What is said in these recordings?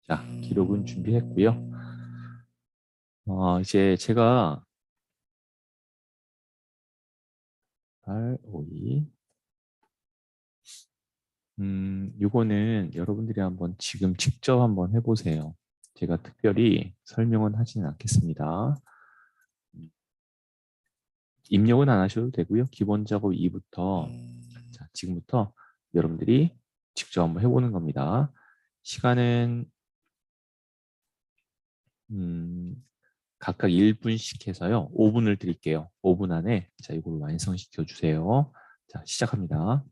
자, 기록은 준비했고요. 이제 제가 8, 5, 2 요거는 여러분들이 한번 지금 직접 한번 해보세요. 제가 특별히 설명은 하지는 않겠습니다. 입력은 안 하셔도 되고요. 기본 작업 2부터 자, 지금부터 여러분들이 직접 한번 해보는 겁니다. 시간은 각각 1분씩 해서요. 5분을 드릴게요. 5분 안에 자, 이걸 완성시켜 주세요. 자, 시작합니다.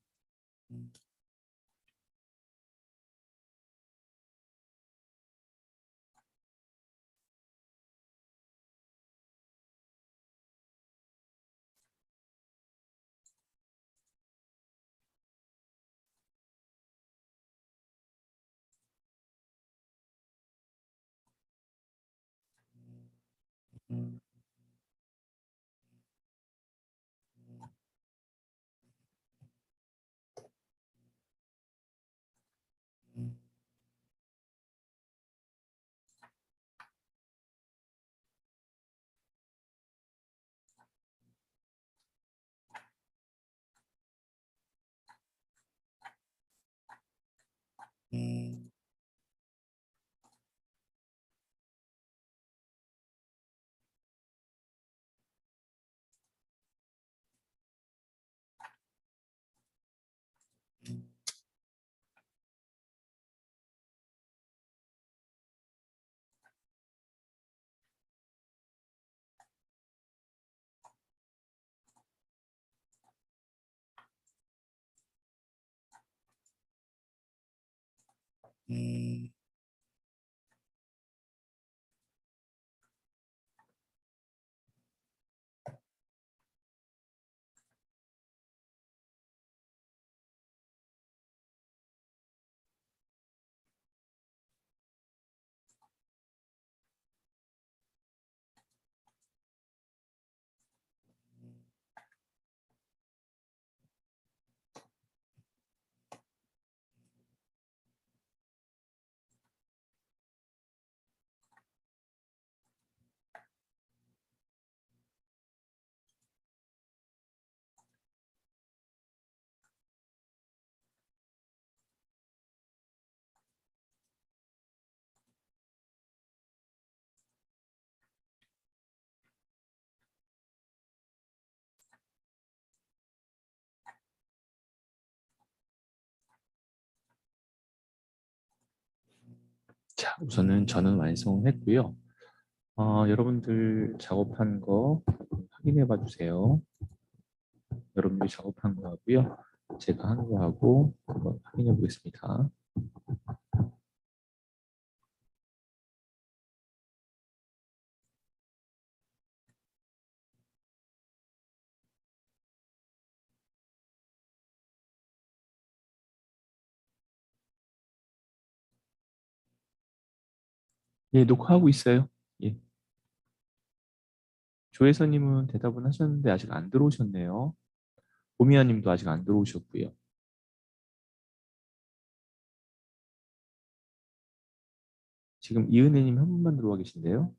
자, 우선은 저는 완성했고요. 여러분들 작업한 거 확인해 봐 주세요. 여러분들이 작업한 거 하고요. 제가 한 거 하고 한번 확인해 보겠습니다. 예, 녹화하고 있어요. 예. 조혜선님은 대답은 하셨는데 아직 안 들어오셨네요. 보미아님도 아직 안 들어오셨고요. 지금 이은혜님 한 분만 들어와 계신데요.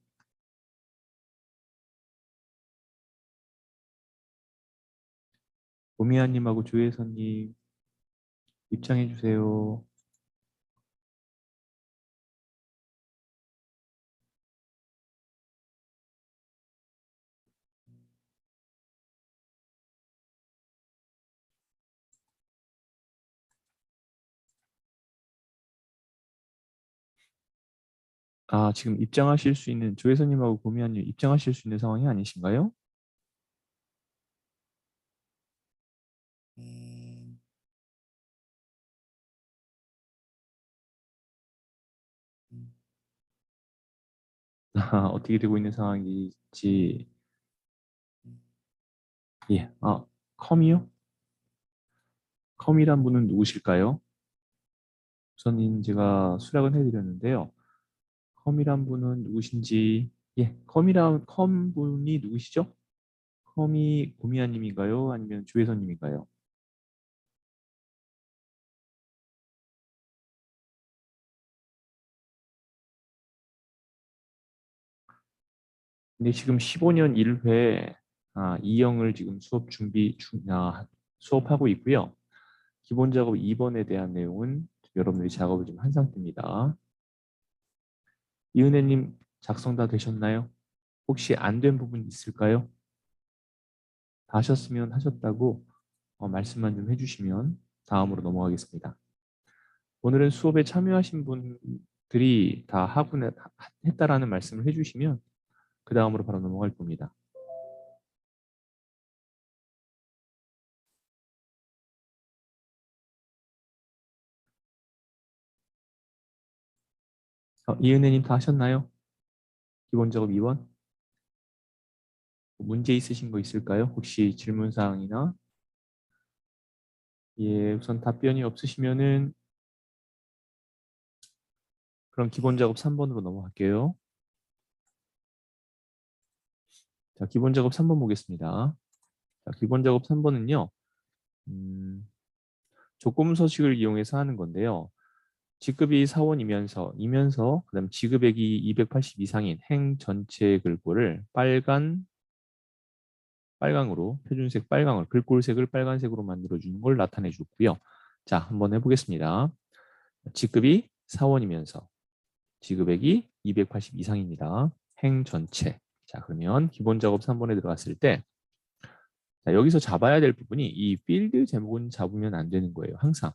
보미아님하고 조혜선님 입장해 주세요. 지금 입장하실 수 있는 조혜선님하고 보미아님 입장하실 수 있는 상황이 아니신가요? 어떻게 되고 있는 상황인지. 예. 컴이요? 컴이란 분은 누구실까요? 우선 제가 수락은 해드렸는데요. 컴이란 분은 누구신지. 예, 컴 분이 누구시죠? 컴이 고미아님인가요? 아니면 조혜선님인가요? 근데 지금 15년 1회 2형을 지금 수업하고 있고요. 기본 작업 2번에 대한 내용은 여러분들이 작업을 좀 한 상태입니다. 이은혜님 작성 다 되셨나요? 혹시 안 된 부분 있을까요? 다 하셨으면 하셨다고 말씀만 좀 해주시면 다음으로 넘어가겠습니다. 오늘은 수업에 참여하신 분들이 다 했다라는 말씀을 해주시면 그 다음으로 바로 넘어갈 겁니다. 이은혜님 다 하셨나요? 기본 작업 2번? 문제 있으신 거 있을까요? 혹시 질문 사항이나 우선 답변이 없으시면은 그럼 기본 작업 3번으로 넘어갈게요. 자, 기본 작업 3번 보겠습니다. 자, 기본 작업 3번은요. 조건 서식을 이용해서 하는 건데요. 지급이 사원이면서 그다음 지급액이 280 이상인 행 전체 글꼴을 빨강으로 표준색 빨강을 글꼴색을 빨간색으로 만들어 주는 걸 나타내 줬고요. 자, 한번 해보겠습니다. 지급이 사원이면서 지급액이 280 이상입니다. 행 전체. 자, 그러면 기본 작업 3번에 들어갔을 때 자, 여기서 잡아야 될 부분이 이 필드 제목은 잡으면 안 되는 거예요. 항상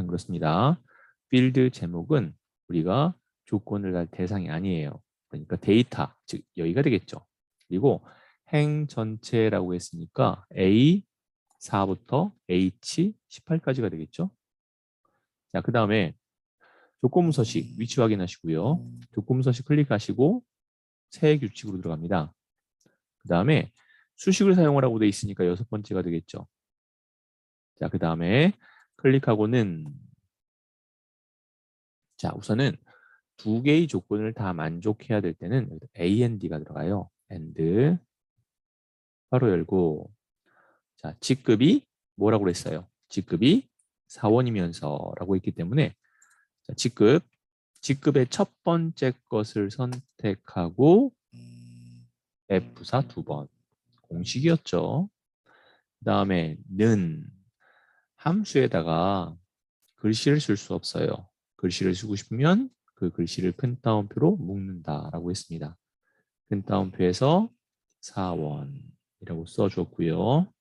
그렇습니다. 필드 제목은 우리가 조건을 달 대상이 아니에요. 그러니까 데이터, 즉 여기가 되겠죠. 그리고 행 전체라고 했으니까 A4부터 H18까지가 되겠죠. 자, 그 다음에 조건부 서식 위치 확인하시고요. 조건부 서식 클릭하시고 새 규칙으로 들어갑니다. 그 다음에 수식을 사용하라고 되어 있으니까 6번째가 되겠죠. 자, 그 다음에 클릭하고는 자, 우선은 두 개의 조건을 다 만족해야 될 때는 AND가 들어가요. AND 바로 열고 자, 직급이 뭐라고 그랬어요? 직급이 사원이면서라고 했기 때문에 자, 직급의 첫 번째 것을 선택하고 F사 2번 공식이었죠. 그 다음에 는 함수에다가 글씨를 쓸 수 없어요. 글씨를 쓰고 싶으면 그 글씨를 큰 따옴표로 묶는다라고 했습니다. 큰 따옴표에서 4원이라고 써줬고요.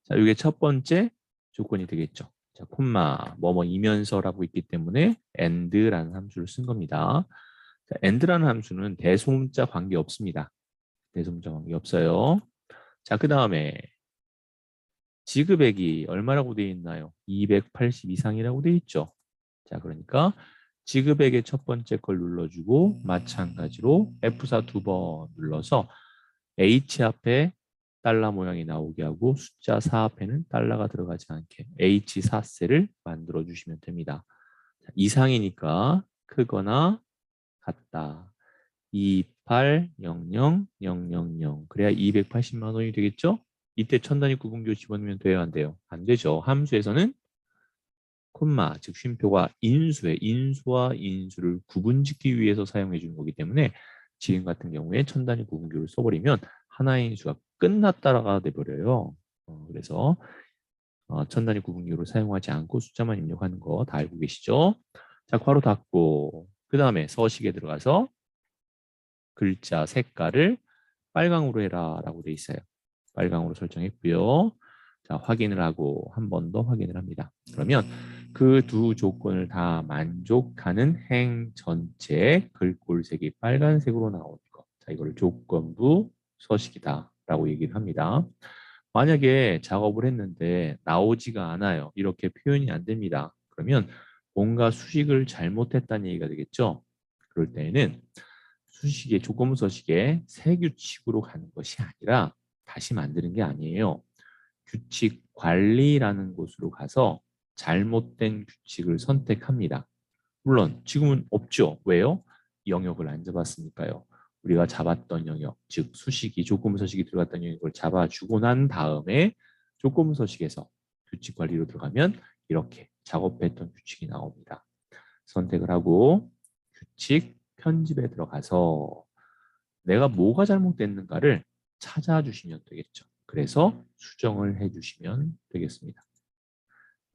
자, 이게 첫 번째 조건이 되겠죠. 자, 콤마 뭐뭐이면서라고 있기 때문에 and라는 함수를 쓴 겁니다. 자, and라는 함수는 대소문자 관계 없습니다. 대소문자 관계 없어요. 자, 그 다음에 지급액이 얼마라고 되어 있나요? 280 이상이라고 되어 있죠. 자, 그러니까 지급액의 첫 번째 걸 눌러주고 마찬가지로 F4 2번 눌러서 H 앞에 달러 모양이 나오게 하고 숫자 4 앞에는 달러가 들어가지 않게 H4셀을 만들어 주시면 됩니다. 자, 이상이니까 크거나 같다. 2800000 그래야 280만 원이 되겠죠? 이때 천 단위 구분교 집어넣으면 돼요, 안 돼요? 안 되죠. 함수에서는 콤마, 즉 쉼표가 인수와 인수를 구분짓기 위해서 사용해 주는 거기 때문에 지금 같은 경우에 천 단위 구분교를 써버리면 하나의 인수가 끝났다라가 돼버려요. 그래서 천 단위 구분교를 사용하지 않고 숫자만 입력하는 거 다 알고 계시죠? 자, 괄호 닫고 그 다음에 서식에 들어가서 글자 색깔을 빨강으로 해라 라고 돼 있어요. 빨강으로 설정했고요. 자, 확인을 하고 한 번 더 확인을 합니다. 그러면 그 두 조건을 다 만족하는 행 전체의 글꼴색이 빨간색으로 나오는 것. 자, 이걸 조건부 서식이다 라고 얘기를 합니다. 만약에 작업을 했는데 나오지가 않아요. 이렇게 표현이 안 됩니다. 그러면 뭔가 수식을 잘못했다는 얘기가 되겠죠. 그럴 때에는 수식의 조건부 서식의 새 규칙으로 가는 것이 아니라 다시 만드는 게 아니에요. 규칙 관리라는 곳으로 가서 잘못된 규칙을 선택합니다. 물론 지금은 없죠. 왜요? 영역을 안 잡았으니까요. 우리가 잡았던 영역, 즉 수식이 조건부 서식이 들어갔던 영역을 잡아주고 난 다음에 조건부 서식에서 규칙 관리로 들어가면 이렇게 작업했던 규칙이 나옵니다. 선택을 하고 규칙 편집에 들어가서 내가 뭐가 잘못됐는가를 찾아주시면 되겠죠. 그래서 수정을 해주시면 되겠습니다.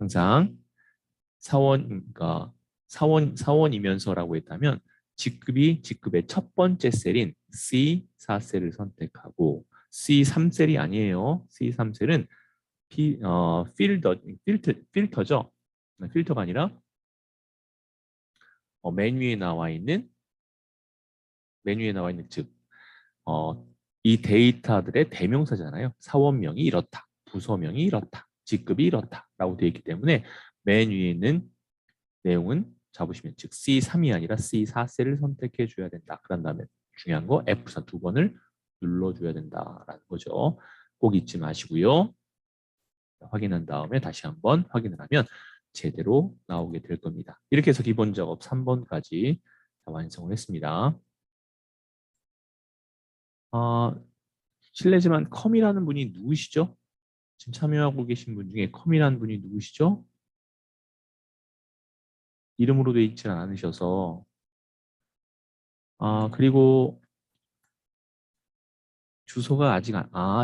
항상 그러니까 사원이면서라고 했다면 직급의 첫 번째 셀인 C4셀을 선택하고 C3셀이 아니에요. C3셀은 필터죠. 필터가 아니라 메뉴에 나와 있는 즉 이 데이터들의 대명사잖아요. 사원명이 이렇다, 부서명이 이렇다, 직급이 이렇다라고 되어 있기 때문에 맨 위에 있는 내용은 잡으시면 즉 C3이 아니라 C4셀을 선택해 줘야 된다. 그런 다음에 중요한 거 F4 두 번을 눌러줘야 된다라는 거죠. 꼭 잊지 마시고요. 확인한 다음에 다시 한번 확인을 하면 제대로 나오게 될 겁니다. 이렇게 해서 기본 작업 3번까지 다 완성을 했습니다. 실례지만 컴이라는 분이 누구시죠? 지금 참여하고 계신 분 중에 컴이라는 분이 누구시죠? 이름으로 되어 있지는 않으셔서 그리고 주소가 아직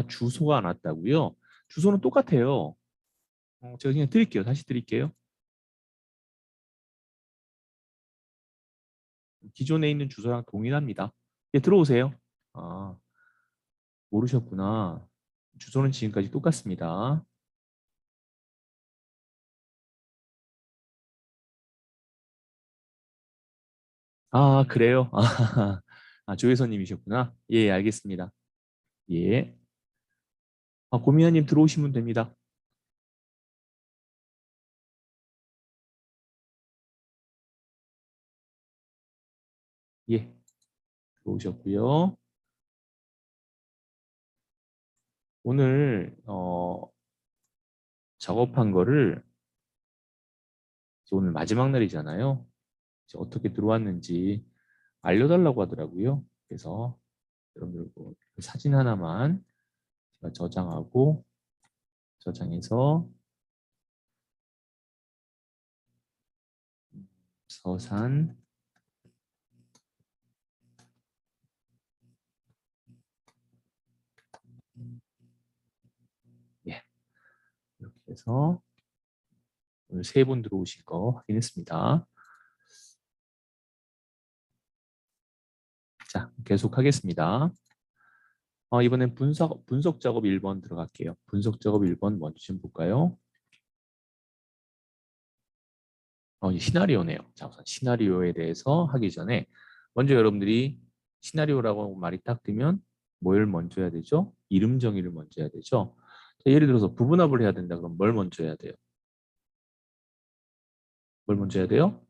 주소가 안 왔다고요? 주소는 똑같아요. 제가 그냥 드릴게요. 다시 드릴게요. 기존에 있는 주소랑 동일합니다. 예, 들어오세요. 아, 모르셨구나. 주소는 지금까지 똑같습니다. 그래요? 조혜선님이셨구나. 예, 알겠습니다. 예. 고미아님 들어오시면 됩니다. 예, 들어오셨고요. 오늘 작업한 거를 이제 오늘 마지막 날이잖아요. 이제 어떻게 들어왔는지 알려달라고 하더라고요. 그래서 여러분들 그 사진 하나만 제가 저장하고 저장해서 서산 예 이렇게 해서 오늘 세 분 들어오신 거 확인했습니다. 자, 계속하겠습니다. 이번엔 분석 작업 1번 들어갈게요. 분석 작업 1번 먼저 좀 볼까요? 이 시나리오네요. 자, 우선 시나리오에 대해서 하기 전에 먼저 여러분들이 시나리오라고 말이 딱 뜨면 뭘 먼저 해야 되죠? 이름 정의를 먼저 해야 되죠. 자, 예를 들어서 부분합을 해야 된다. 그럼 뭘 먼저 해야 돼요? 뭘 먼저 해야 돼요?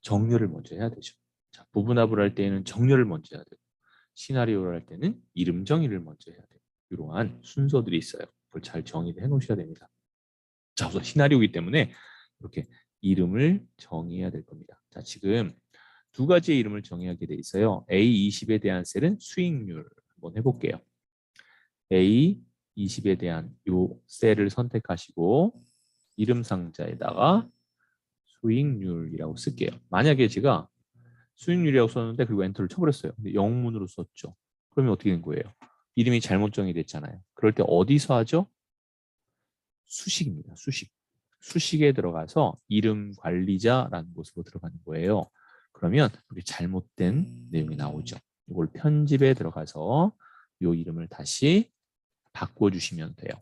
정렬을 먼저 해야 되죠. 자, 부분합을 할 때에는 정렬을 먼저 해야 되고 시나리오를 할 때는 이름 정의를 먼저 해야 돼요. 이러한 순서들이 있어요. 그걸 잘 정의를 해 놓으셔야 됩니다. 자, 우선 시나리오이기 때문에 이렇게 이름을 정의해야 될 겁니다. 자, 지금 두 가지의 이름을 정의하게 돼 있어요. A20에 대한 셀은 수익률 한번 해볼게요. A20에 대한 요 셀을 선택하시고 이름 상자에다가 수익률이라고 쓸게요. 만약에 제가 수익률이라고 썼는데 그리고 엔터를 쳐버렸어요. 근데 영문으로 썼죠. 그러면 어떻게 된 거예요? 이름이 잘못 정의됐잖아요. 그럴 때 어디서 하죠? 수식입니다. 수식. 수식에 들어가서 이름 관리자라는 곳으로 들어가는 거예요. 그러면 우리 잘못된 내용이 나오죠. 이걸 편집에 들어가서 이 이름을 다시 바꿔주시면 돼요.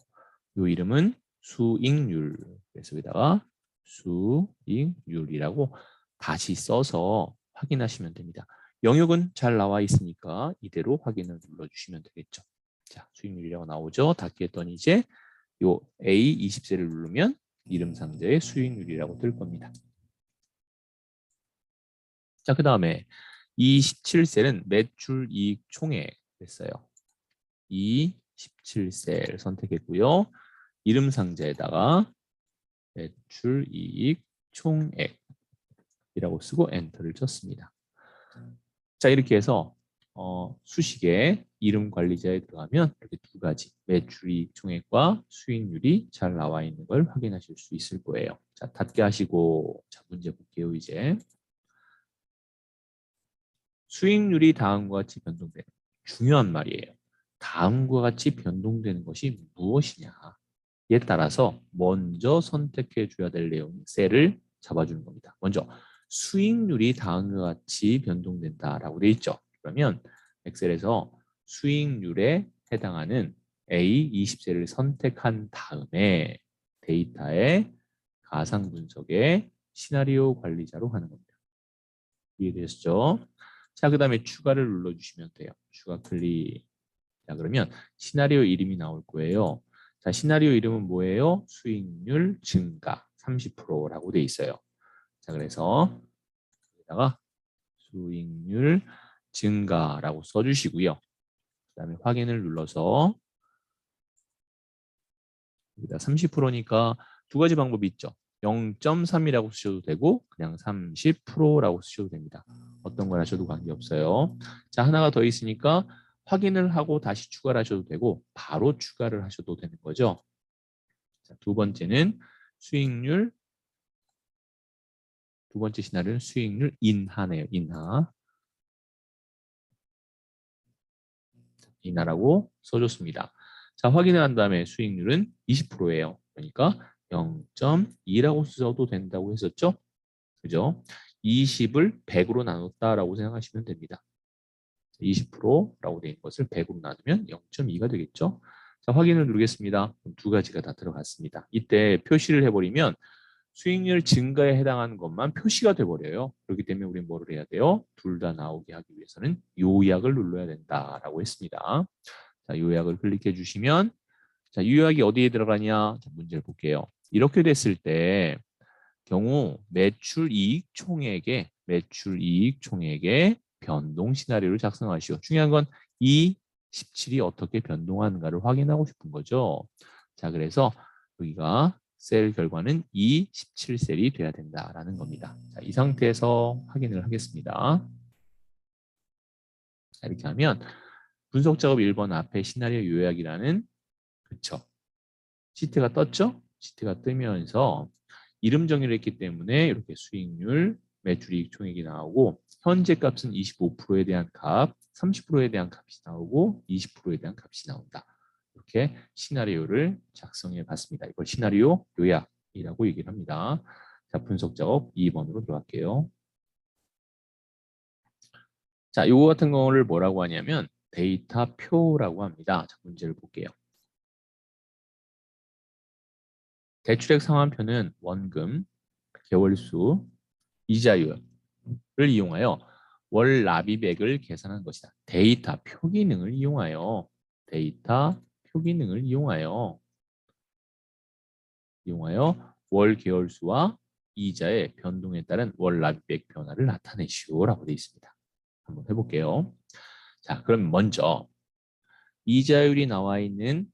이 이름은 수익률. 그래서 여기다가 수익률이라고 다시 써서 확인하시면 됩니다. 영역은 잘 나와 있으니까 이대로 확인을 눌러주시면 되겠죠. 자, 수익률이라고 나오죠. 닫기 했더니 이제 요 A20세를 누르면 이름 상자의 수익률이라고 뜰 겁니다. 자, 그 다음에 27셀은 매출 이익 총액 됐어요. 이 17셀 선택했고요. 이름 상자에다가 매출 이익 총액이라고 쓰고 엔터를 쳤습니다. 자, 이렇게 해서 수식에 이름 관리자에 들어가면 이렇게 두 가지 매출이익 총액과 수익률이 잘 나와 있는 걸 확인하실 수 있을 거예요. 자, 닫게 하시고 자, 문제 볼게요. 이제 수익률이 다음과 같이 변동되는 중요한 말이에요. 다음과 같이 변동되는 것이 무엇이냐에 따라서 먼저 선택해 줘야 될 내용 셀을 잡아주는 겁니다. 먼저 수익률이 다음과 같이 변동된다라고 돼 있죠. 그러면 엑셀에서 수익률에 해당하는 A20셀을 선택한 다음에 데이터의 가상 분석의 시나리오 관리자로 가는 겁니다. 이해되셨죠? 자, 그 다음에 추가를 눌러주시면 돼요. 추가 클릭. 자, 그러면 시나리오 이름이 나올 거예요. 자, 시나리오 이름은 뭐예요? 수익률 증가 30%라고 돼 있어요. 자, 그래서 여기다가 수익률 증가라고 써주시고요. 그 다음에 확인을 눌러서 여기다 30%니까 두 가지 방법이 있죠. 0.3이라고 쓰셔도 되고 그냥 30%라고 쓰셔도 됩니다. 어떤 걸 하셔도 관계없어요. 자, 하나가 더 있으니까 확인을 하고 다시 추가를 하셔도 되고 바로 추가를 하셔도 되는 거죠. 자, 두 번째는 수익률, 두 번째 시나리오는 수익률 인하네요. 인하라고 써줬습니다. 자, 확인을 한 다음에 수익률은 20%예요. 그러니까 0.2라고 써도 된다고 했었죠? 그죠? 20을 100으로 나눴다라고 생각하시면 됩니다. 20%라고 된 것을 100으로 나누면 0.2가 되겠죠? 자, 확인을 누르겠습니다. 두 가지가 다 들어갔습니다. 이때 표시를 해버리면 수익률 증가에 해당하는 것만 표시가 돼버려요. 그렇기 때문에 우리는 뭐를 해야 돼요? 둘 다 나오게 하기 위해서는 요약을 눌러야 된다라고 했습니다. 자, 요약을 클릭해 주시면 자, 요약이 어디에 들어가냐? 자, 문제를 볼게요. 이렇게 됐을 때 경우 매출 이익 총액의 변동 시나리오를 작성하시오. 중요한 건 이 17이 어떻게 변동하는가를 확인하고 싶은 거죠. 자, 그래서 여기가 셀 결과는 이 17셀이 돼야 된다라는 겁니다. 자, 이 상태에서 확인을 하겠습니다. 자, 이렇게 하면 분석 작업 1번 앞에 시나리오 요약이라는 그쵸. 시트가 떴죠? 시트가 뜨면서 이름 정의를 했기 때문에 이렇게 수익률, 매출이익 총액이 나오고 현재 값은 25%에 대한 값, 30%에 대한 값이 나오고 20%에 대한 값이 나온다. 이렇게 시나리오를 작성해 봤습니다. 이걸 시나리오 요약이라고 얘기를 합니다. 자, 분석 작업 2번으로 들어갈게요. 자, 요거 같은 거를 뭐라고 하냐면 데이터표라고 합니다. 자, 문제를 볼게요. 대출액 상환표는 원금, 개월수, 이자율을 이용하여 월 납입액을 계산한 것이다. 데이터 표 기능을 이용하여 월 개월수와 이자의 변동에 따른 월 납입액 변화를 나타내시오라고 되어 있습니다. 한번 해볼게요. 자, 그럼 먼저 이자율이 나와 있는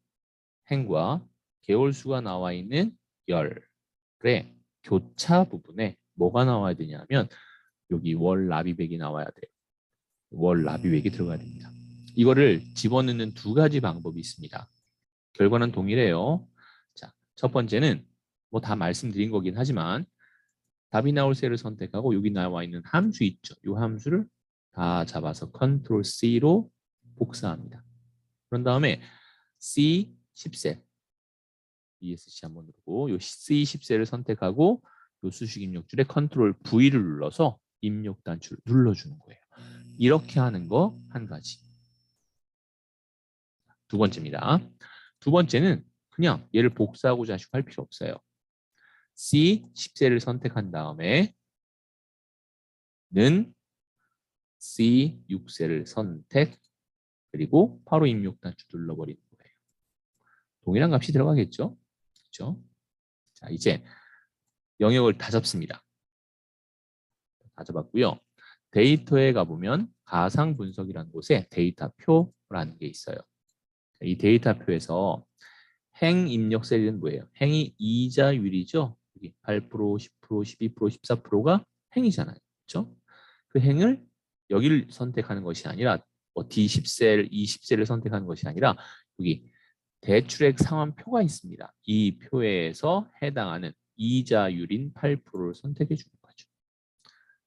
행과 개월수가 나와 있는 열의 교차 부분에 뭐가 나와야 되냐면 여기 월 납입액이 나와야 돼요. 월 납입액이 들어가야 됩니다. 이거를 집어넣는 두 가지 방법이 있습니다. 결과는 동일해요. 자, 첫 번째는 뭐 다 말씀드린 거긴 하지만 답이 나올 셀을 선택하고 여기 나와 있는 함수 있죠. 이 함수를 다 잡아서 컨트롤 C로 복사합니다. 그런 다음에 C 10셀 ESC 한번 누르고 요 C10셀을 선택하고 요 수식 입력줄에 컨트롤 V를 눌러서 입력 단추를 눌러주는 거예요. 이렇게 하는 거 한 가지. 두 번째입니다. 두 번째는 그냥 얘를 복사하고 자식 할 필요 없어요. C10셀을 선택한 다음에 는 C6셀을 선택 그리고 바로 입력 단추 눌러버리는 거예요. 동일한 값이 들어가겠죠? 그렇죠? 자, 이제 영역을 다 잡습니다. 다 잡았고요. 데이터에 가보면 가상 분석이라는 곳에 데이터표라는 게 있어요. 이 데이터표에서 행 입력 셀은 뭐예요? 행이 이자율이죠. 여기 8%, 10%, 12%, 14%가 행이잖아요. 그렇죠? 그 행을 여기를 선택하는 것이 아니라 뭐 D10셀, 20셀을 선택하는 것이 아니라 여기 대출액 상환표가 있습니다. 이 표에서 해당하는 이자율인 8%를 선택해 주는 거죠.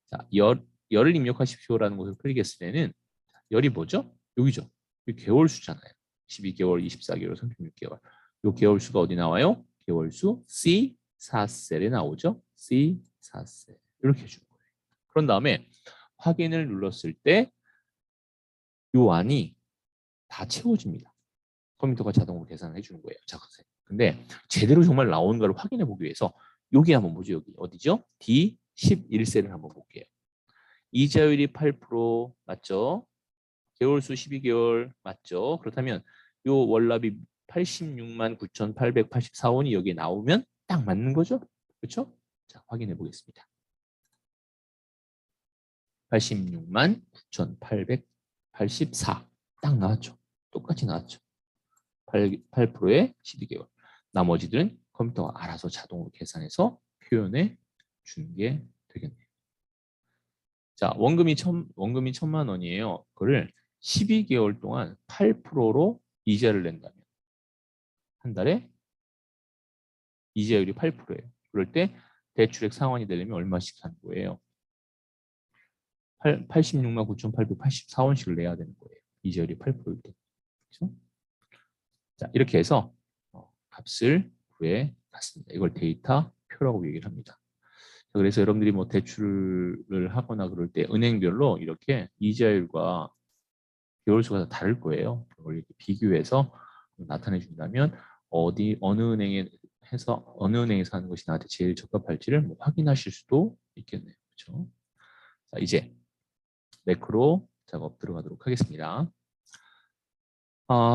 자, 열을 입력하십시오라는 것을 클릭했을 때는 열이 뭐죠? 여기죠. 이 개월수잖아요. 12개월, 24개월, 36개월. 이 개월수가 어디 나와요? 개월수 C4셀에 나오죠. C4셀. 이렇게 해주는 거예요. 그런 다음에 확인을 눌렀을 때 이 안이 다 채워집니다. 컴퓨터가 자동으로 계산을 해주는 거예요. 자, 근데 제대로 정말 나오는가를 확인해 보기 위해서 여기 한번 보죠. 여기 어디죠? D11셀을 한번 볼게요. 이자율이 8% 맞죠? 개월수 12개월 맞죠? 그렇다면 요 월납이 86만 9,884원이 여기에 나오면 딱 맞는 거죠? 그렇죠? 자, 확인해 보겠습니다. 86만 9,884 딱 나왔죠? 똑같이 나왔죠? 8%에 12개월. 나머지들은 컴퓨터가 알아서 자동으로 계산해서 표현해 주는 게 되겠네요. 자, 원금이 1,000만 원이에요. 그거를 12개월 동안 8%로 이자를 낸다면 한 달에 이자율이 8%예요. 그럴 때 대출액 상환이 되려면 얼마씩 하는 거예요? 86만 9,884원씩을 내야 되는 거예요. 이자율이 8%일 때. 그렇죠? 자, 이렇게 해서 값을 구해 놨습니다. 이걸 데이터표라고 얘기를 합니다. 그래서 여러분들이 뭐 대출을 하거나 그럴 때 은행별로 이렇게 이자율과 개월수가 다 다를 거예요. 그걸 이렇게 비교해서 나타내 준다면 어느 은행에서 하는 것이 나한테 제일 적합할지를 뭐 확인하실 수도 있겠네요. 그렇죠? 자, 이제 매크로 작업 들어가도록 하겠습니다.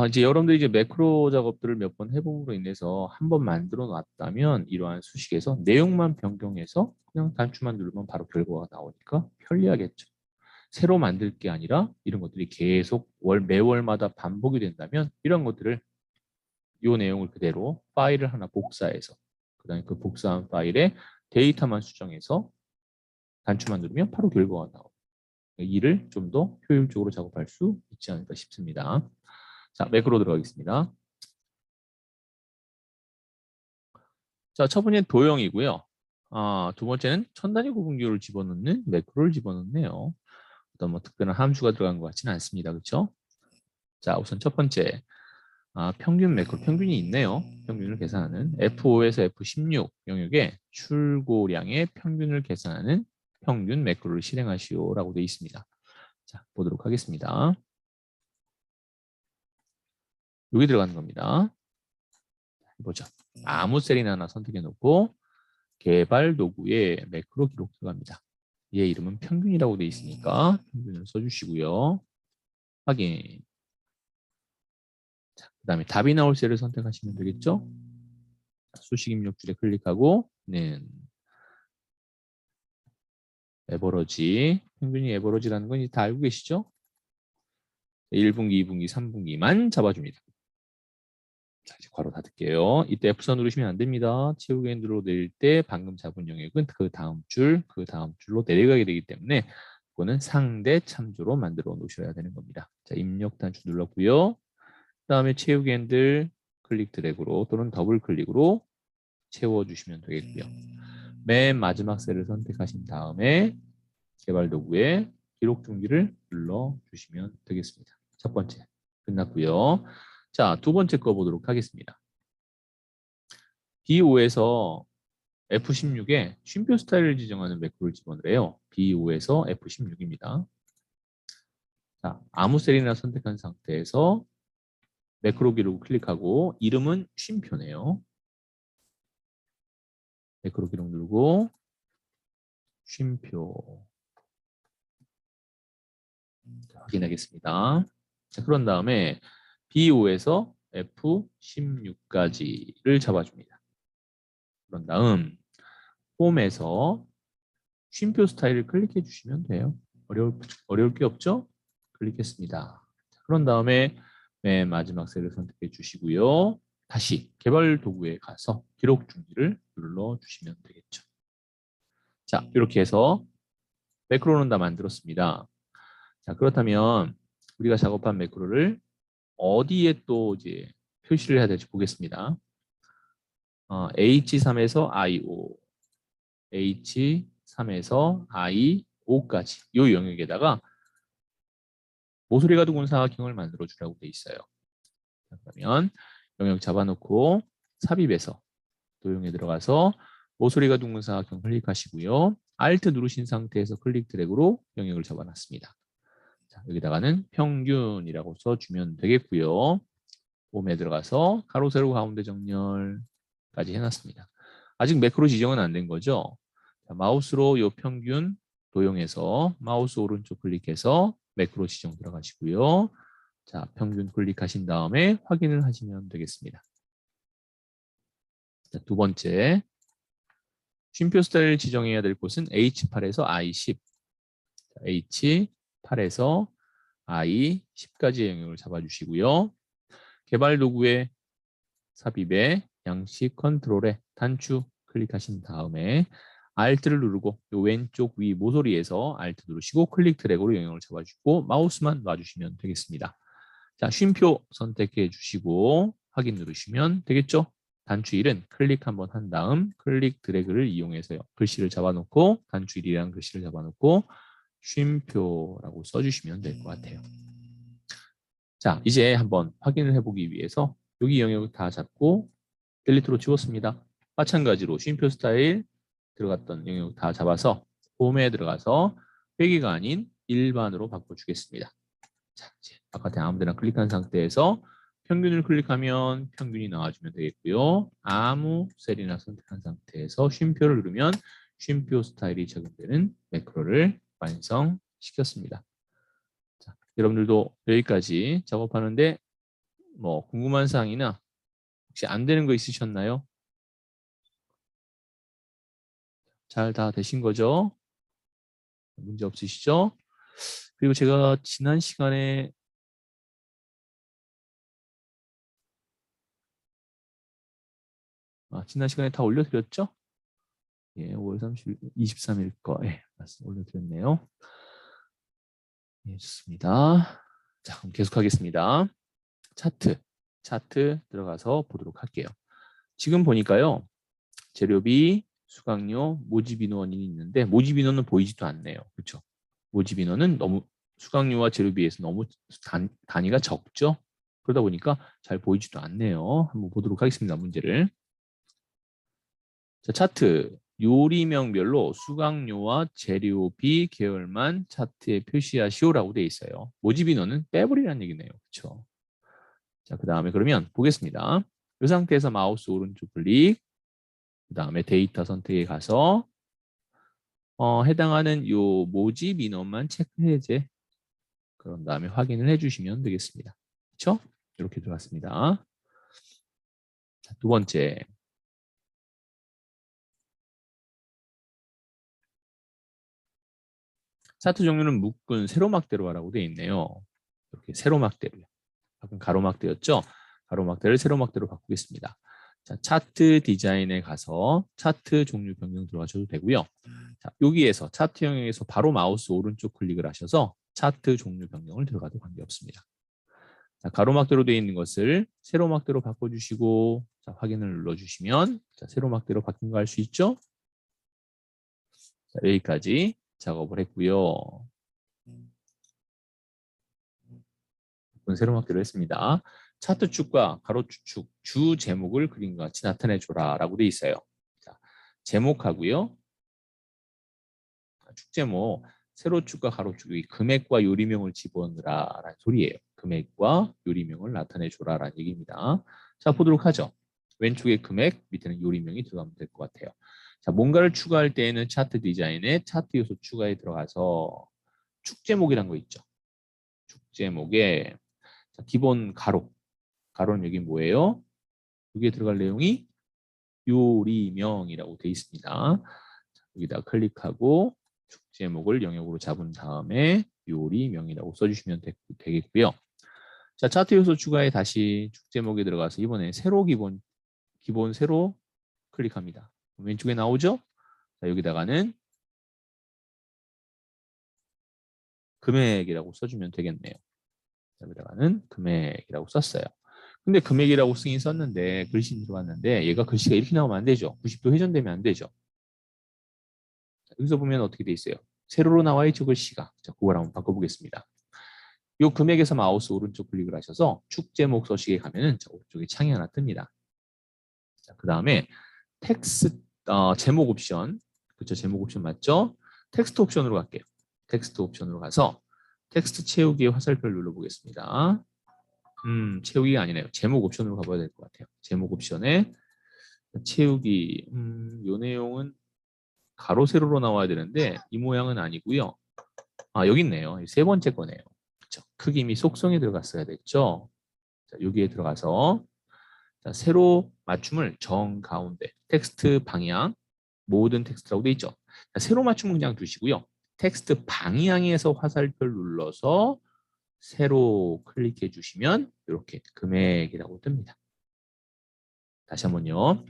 이제 여러분들이 이제 매크로 작업들을 몇 번 해봄으로 인해서 한번 만들어 놨다면 이러한 수식에서 내용만 변경해서 그냥 단추만 누르면 바로 결과가 나오니까 편리하겠죠. 새로 만들 게 아니라 이런 것들이 계속 매월마다 반복이 된다면 이런 것들을 이 내용을 그대로 파일을 하나 복사해서 그다음에 그 복사한 파일에 데이터만 수정해서 단추만 누르면 바로 결과가 나옵니다. 일을 좀 더 효율적으로 작업할 수 있지 않을까 싶습니다. 자, 매크로 들어가겠습니다. 자, 첫 번째는 도형이고요. 두 번째는 천 단위 구분기호를 집어넣는 매크로를 집어넣네요. 어떤 뭐 특별한 함수가 들어간 것 같지는 않습니다. 그렇죠? 자, 우선 첫 번째 평균 매크로, 평균이 있네요. 평균을 계산하는 F5에서 F16 영역에 출고량의 평균을 계산하는 평균 매크로를 실행하시오라고 되어 있습니다. 자, 보도록 하겠습니다. 여기 들어가는 겁니다. 보죠. 아무 셀이나 하나 선택해 놓고 개발 도구에 매크로 기록 들어갑니다. 얘 이름은 평균이라고 되어 있으니까 평균을 써주시고요. 확인. 그 다음에 답이 나올 셀을 선택하시면 되겠죠. 수식 입력줄에 클릭하고 에버러지, 평균이 에버러지라는 건 다 알고 계시죠? 1분기, 2분기, 3분기만 잡아줍니다. 자, 이제 괄호 닫을게요. 이때 F4 누르시면 안 됩니다. 채우기 엔드로 내릴 때 방금 잡은 영역은 그 다음 줄로 내려가게 되기 때문에 그거는 상대 참조로 만들어 놓으셔야 되는 겁니다. 자, 입력 단추 눌렀고요. 그다음에 채우기 엔드 클릭 드래그로 또는 더블 클릭으로 채워주시면 되겠고요. 맨 마지막 셀을 선택하신 다음에 개발 도구에 기록 중지를 눌러주시면 되겠습니다. 첫 번째 끝났고요. 자, 두 번째 거 보도록 하겠습니다. B5에서 F16에 쉼표 스타일을 지정하는 매크로를 집어넣으래요. B5에서 F16입니다. 자, 아무 셀이나 선택한 상태에서 매크로 기록 클릭하고 이름은 쉼표네요. 매크로 기록 누르고 쉼표 확인하겠습니다. 자, 그런 다음에 B5에서 F16까지를 잡아줍니다. 그런 다음 홈에서 쉼표 스타일을 클릭해 주시면 돼요. 어려울 게 없죠? 클릭했습니다. 그런 다음에 맨 마지막 셀을 선택해 주시고요. 다시 개발 도구에 가서 기록 중지를 눌러 주시면 되겠죠. 자, 이렇게 해서 매크로는 다 만들었습니다. 자, 그렇다면 우리가 작업한 매크로를 어디에 또 이제 표시를 해야 될지 보겠습니다. H3에서 I5, H3에서 I5 5까지 이 영역에다가 모서리 가두 군사각형을 만들어 주라고 돼 있어요. 그러면 영역 잡아놓고 삽입해서 도형에 들어가서 모서리 가두 군사각형 클릭하시고요. Alt 누르신 상태에서 클릭 드래그로 영역을 잡아놨습니다. 자, 여기다가는 평균이라고 써주면 되겠고요. 홈에 들어가서 가로 세로 가운데 정렬까지 해놨습니다. 아직 매크로 지정은 안 된 거죠. 자, 마우스로 이 평균 도형에서 마우스 오른쪽 클릭해서 매크로 지정 들어가시고요. 자, 평균 클릭하신 다음에 확인을 하시면 되겠습니다. 자, 두 번째, 쉼표 스타일 지정해야 될 곳은 H8에서 I10. 자, H8에서 I10까지의 영역을 잡아주시고요. 개발 도구의 삽입에 양식 컨트롤에 단추 클릭하신 다음에 Alt를 누르고 요 왼쪽 위 모서리에서 Alt 누르시고 클릭 드래그로 영역을 잡아주고 마우스만 놔주시면 되겠습니다. 자, 쉼표 선택해 주시고 확인 누르시면 되겠죠? 단추 1은 클릭 한번 한 다음 클릭 드래그를 이용해서 글씨를 잡아놓고 단추 1이라는 글씨를 잡아놓고 쉼표라고 써주시면 될 것 같아요. 자, 이제 한번 확인을 해보기 위해서 여기 영역을 다 잡고 딜리트로 지웠습니다. 마찬가지로 쉼표 스타일 들어갔던 영역 다 잡아서 홈에 들어가서 회기가 아닌 일반으로 바꿔주겠습니다. 자, 이제 바깥에 아무데나 클릭한 상태에서 평균을 클릭하면 평균이 나와주면 되겠고요. 아무 셀이나 선택한 상태에서 쉼표를 누르면 쉼표 스타일이 적용되는 매크로를 완성시켰습니다. 자, 여러분들도 여기까지 작업하는데 뭐 궁금한 사항이나 혹시 안 되는 거 있으셨나요? 잘 다 되신 거죠? 문제 없으시죠? 그리고 제가 지난 시간에 다 올려드렸죠? 예, 5월 30일, 23일 거, 예, 맞습니다. 올려드렸네요. 예, 좋습니다. 자, 그럼 계속하겠습니다. 차트 들어가서 보도록 할게요. 지금 보니까요, 재료비, 수강료, 모집 인원이 있는데 모집 인원은 보이지도 않네요. 그렇죠? 모집 인원은 너무 수강료와 재료비에서 너무 단위가 적죠? 그러다 보니까 잘 보이지도 않네요. 한번 보도록 하겠습니다. 문제를. 자, 차트. 요리명별로 수강료와 재료비 계열만 차트에 표시하시오라고 되어 있어요. 모집 인원은 빼버리라는 얘기네요. 그렇죠? 자, 그 다음에 그러면 보겠습니다. 이 상태에서 마우스 오른쪽 클릭, 그 다음에 데이터 선택에 가서 해당하는 요 모집 인원만 체크 해제. 그런 다음에 확인을 해주시면 되겠습니다. 그렇죠? 이렇게 들어갔습니다. 자, 두 번째. 차트 종류는 묶은 세로막대로라고 되어 있네요. 이렇게 세로막대로요. 방금 가로막대였죠? 가로막대를 세로막대로 바꾸겠습니다. 자, 차트 디자인에 가서 차트 종류 변경 들어가셔도 되고요. 자, 여기에서 차트 영역에서 바로 마우스 오른쪽 클릭을 하셔서 차트 종류 변경을 들어가도 관계없습니다. 자, 가로막대로 되어 있는 것을 세로막대로 바꿔주시고 자, 확인을 눌러주시면 자, 세로막대로 바뀐 거 알 수 있죠? 자, 여기까지 작업을 했고요. 세로막대로 했습니다. 차트 축과 가로 추축, 주 제목을 그림과 같이 나타내줘라 라고 돼 있어요. 자, 제목하고요. 축 제목, 세로축과 가로축이 금액과 요리명을 집어넣으라 라는 소리예요. 금액과 요리명을 나타내줘라 라는 얘기입니다. 자, 보도록 하죠. 왼쪽에 금액, 밑에는 요리명이 들어가면 될 것 같아요. 자, 뭔가를 추가할 때에는 차트 디자인에 차트 요소 추가에 들어가서 축 제목이란 거 있죠. 축 제목에 자, 기본 가로는 여기 뭐예요? 여기에 들어갈 내용이 요리명이라고 되어 있습니다. 자, 여기다 클릭하고 축 제목을 영역으로 잡은 다음에 요리명이라고 써주시면 되겠고요. 자, 차트 요소 추가에 다시 축 제목에 들어가서 이번에 세로 기본 세로 클릭합니다. 왼쪽에 나오죠? 자, 여기다가는 금액이라고 써주면 되겠네요. 여기다가는 금액이라고 썼어요. 근데 금액이라고 쓰긴 썼는데 글씨 들어갔는데 얘가 글씨가 이렇게 나오면 안 되죠. 90도 회전되면 안 되죠. 여기서 보면 어떻게 돼 있어요? 세로로 나와 있죠, 글씨가. 자, 그걸 한번 바꿔보겠습니다. 요 금액에서 마우스 오른쪽 클릭을 하셔서 축 제목 서식에 가면은 자, 오른쪽에 창이 하나 뜹니다. 자, 그 다음에 텍스트 제목 옵션, 그렇죠? 제목 옵션 맞죠? 텍스트 옵션으로 갈게요. 텍스트 옵션으로 가서 텍스트 채우기의 화살표를 눌러보겠습니다. 채우기가 아니네요. 제목 옵션으로 가봐야 될 것 같아요. 제목 옵션에 채우기, 요 내용은 가로 세로로 나와야 되는데 이 모양은 아니고요. 아, 여기 있네요. 세 번째 거네요. 그렇죠? 크기 및 속성에 들어갔어야 됐죠. 자, 여기에 들어가서 자, 세로 맞춤을 정 가운데 텍스트 방향 모든 텍스트라고 돼 있죠. 자, 세로 맞춤은 그냥 두시고요. 텍스트 방향에서 화살표를 눌러서 세로 클릭해 주시면 이렇게 금액이라고 뜹니다. 다시 한번요.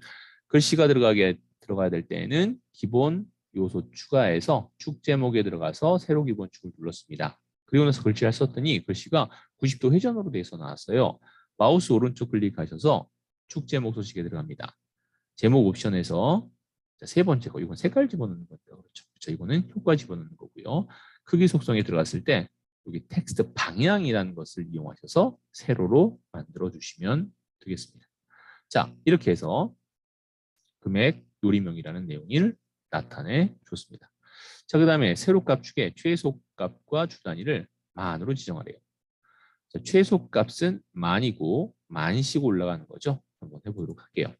글씨가 들어가야 될 때에는 기본 요소 추가해서 축 제목에 들어가서 세로 기본 축을 눌렀습니다. 그리고 나서 글씨를 썼더니 글씨가 90도 회전으로 돼서 나왔어요. 마우스 오른쪽 클릭하셔서 축 제목 소식에 들어갑니다. 제목 옵션에서 세 번째 거, 이건 색깔 집어넣는 거죠. 그렇죠. 그렇죠. 이거는 효과 집어넣는 거고요. 크기 속성에 들어갔을 때 여기 텍스트 방향이라는 것을 이용하셔서 세로로 만들어 주시면 되겠습니다. 자, 이렇게 해서 금액 요리명이라는 내용을 나타내 줬습니다. 자, 그 다음에 세로값 축의 최소값과 주 단위를 만으로 지정하래요. 자, 최소값은 만이고 만씩 올라가는 거죠. 한번 해보도록 할게요.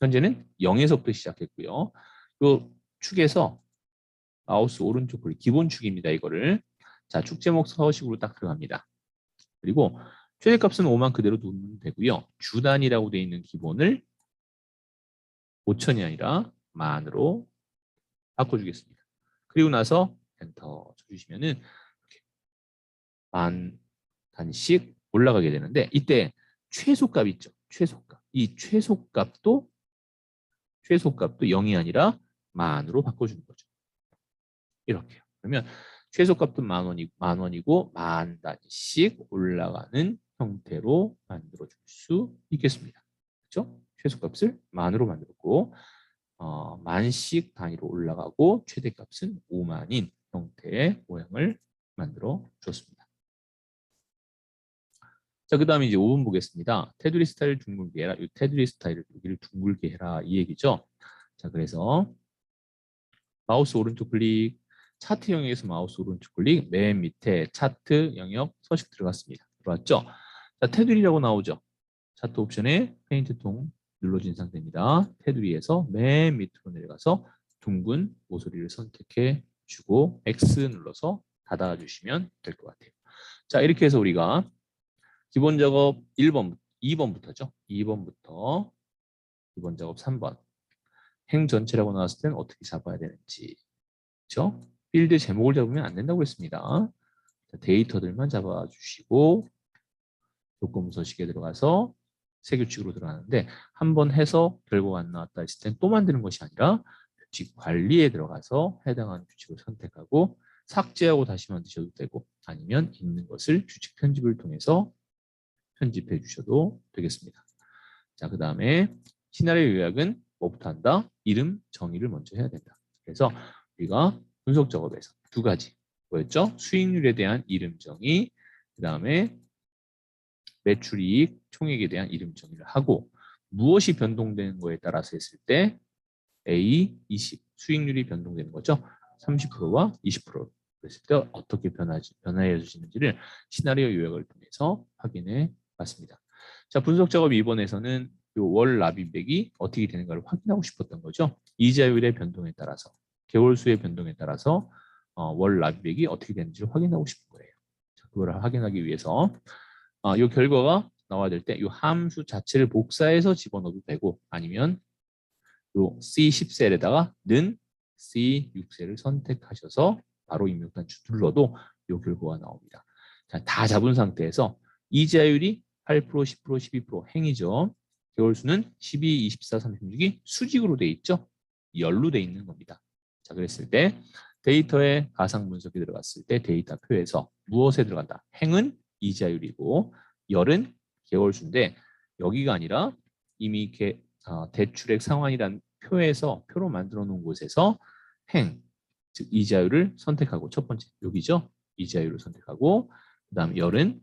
현재는 0에서부터 시작했고요. 이 축에서 마우스 오른쪽 클릭 기본 축입니다. 이거를 자, 축 제목 서식으로 딱 들어갑니다. 그리고 최대값은 5만 그대로 두면 되고요. 주 단위라고 되어 있는 기본을 5천이 아니라 만으로 바꿔주겠습니다. 그리고 나서 엔터 쳐주시면은 이렇게 만 단위씩 올라가게 되는데 이때 최소값 있죠. 최소값. 이 최소값도 0이 아니라 만으로 바꿔주는 거죠. 이렇게요. 그러면 최소값도 만 원이고 만 단위씩 올라가는 형태로 만들어 줄 수 있겠습니다. 그렇죠? 최소값을 만으로 만들었고 만씩 단위로 올라가고 최대값은 5만인 형태의 모양을 만들어 줬습니다. 자, 그 다음에 이제 5번 보겠습니다. 테두리 스타일을 둥글게 해라. 이 테두리 스타일을 여기를 둥글게 해라 이 얘기죠. 자, 그래서 마우스 오른쪽 클릭, 차트 영역에서 마우스 오른쪽 클릭, 맨 밑에 차트 영역 서식 들어갔습니다. 들어왔죠? 자, 테두리라고 나오죠. 차트 옵션에 페인트 통 눌러진 상태입니다. 테두리에서 맨 밑으로 내려가서 둥근 모서리를 선택해 주고 X 눌러서 닫아 주시면 될 것 같아요. 자, 이렇게 해서 우리가 기본 작업 1번, 2번부터죠. 2번부터 기본 작업 3번. 행 전체라고 나왔을 때는 어떻게 잡아야 되는지. 그렇죠? 필드 제목을 잡으면 안 된다고 했습니다. 데이터들만 잡아주시고 조건 서식에 들어가서 새 규칙으로 들어가는데 한번 해서 결과가 안 나왔다 했을 땐 또 만드는 것이 아니라 규칙 관리에 들어가서 해당하는 규칙을 선택하고 삭제하고 다시 만드셔도 되고 아니면 있는 것을 규칙 편집을 통해서 편집해 주셔도 되겠습니다. 자, 그 다음에 시나리오 요약은 뭐부터 한다? 이름 정의를 먼저 해야 된다. 그래서 우리가 분석 작업에서 두 가지 뭐였죠? 수익률에 대한 이름 정의, 그 다음에 매출이익, 총액에 대한 이름 정의를 하고 무엇이 변동되는 거에 따라서 했을 때 A, 20 수익률이 변동되는 거죠. 30%와 20% 그랬을 때 어떻게 변화해지는지를 시나리오 요약을 통해서 확인해 봤습니다. 자, 분석 작업 2번에서는 월 납입액이 어떻게 되는가를 확인하고 싶었던 거죠. 이자율의 변동에 따라서 개월 수의 변동에 따라서 월 납입액이 어떻게 되는지를 확인하고 싶은 거예요. 자, 그걸 확인하기 위해서 이 결과가 나와야 될 때 이 함수 자체를 복사해서 집어넣어도 되고 아니면 요 C10셀에다가 는 C6셀을 선택하셔서 바로 입력 단추 눌러도 이 결과가 나옵니다. 자, 다 잡은 상태에서 이자율이 8%, 10%, 12% 행이죠. 개월수는 12, 24, 36이 수직으로 돼 있죠. 열로 돼 있는 겁니다. 자, 그랬을 때 데이터의 가상 분석이 들어갔을 때 데이터 표에서 무엇에 들어간다? 행은 이자율이고 열은 개월수인데 여기가 아니라 이미 대출액 상환이란 표에서 표로 만들어 놓은 곳에서 행 즉 이 자유를 선택하고 첫 번째 여기죠. 이 자유를 선택하고 그다음 열은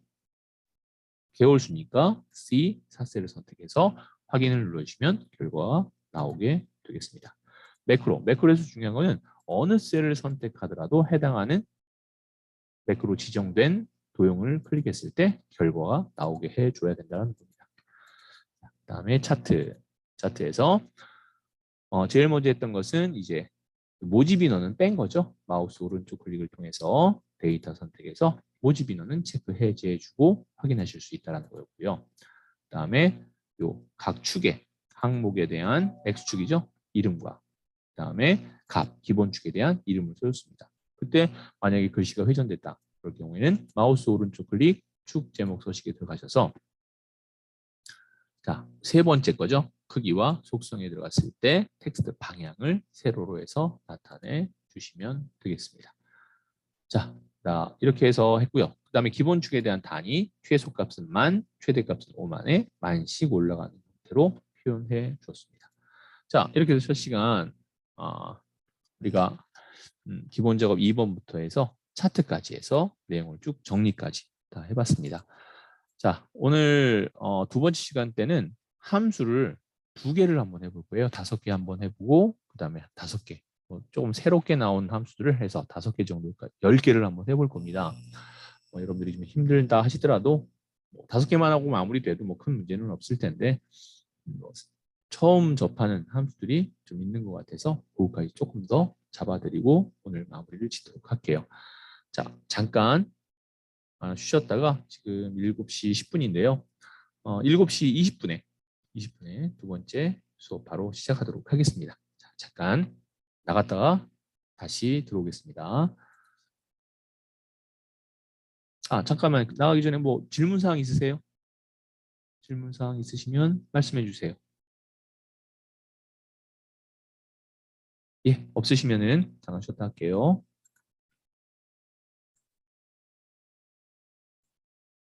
개월수니까 C 4셀을 선택해서 확인을 눌러주시면 결과가 나오게 되겠습니다. 매크로에서 중요한 거는 어느 셀을 선택하더라도 해당하는 매크로 지정된 도형을 클릭했을 때 결과가 나오게 해줘야 된다는 겁니다. 그다음에 차트에서 제일 먼저 했던 것은 이제 모집 인원은 뺀 거죠. 마우스 오른쪽 클릭을 통해서 데이터 선택해서 모집 인원은 체크 해제해주고 확인하실 수 있다는 거였고요. 그다음에 요 각 축의 항목에 대한 X축이죠. 이름과 그다음에 값 기본 축에 대한 이름을 써줬습니다. 그때 만약에 글씨가 회전됐다. 그럴 경우에는 마우스 오른쪽 클릭 축 제목 서식에 들어가셔서 자, 세 번째 거죠. 크기와 속성에 들어갔을 때 텍스트 방향을 세로로 해서 나타내 주시면 되겠습니다. 자, 이렇게 해서 했고요. 그 다음에 기본 축에 대한 단위, 최소값은 만, 최대값은 5만에 만씩 올라가는 형태로 표현해 주었습니다. 자, 이렇게 해서 첫 시간 우리가 기본 작업 2번부터 해서 차트까지 해서 내용을 쭉 정리까지 다 해봤습니다. 자, 오늘 두 번째 시간 때는 함수를 2개를 한번 해볼 거예요. 5개 한번 해보고 그 다음에 5개 조금 새롭게 나온 함수들을 해서 5개 정도까지 10개를 한번 해볼 겁니다. 여러분들이 좀 힘들다 하시더라도 5개만 하고 마무리돼도 큰 문제는 없을 텐데 처음 접하는 함수들이 좀 있는 것 같아서 그거까지 조금 더 잡아드리고 오늘 마무리를 짓도록 할게요. 자, 잠깐 쉬셨다가 지금 7시 10분인데요. 7시 20분에 두 번째 수업 바로 시작하도록 하겠습니다. 자, 잠깐 나갔다가 다시 들어오겠습니다. 잠깐만 나가기 전에 뭐 질문사항 있으세요? 질문사항 있으시면 말씀해 주세요. 예, 없으시면은 잠깐 쉬었다 할게요.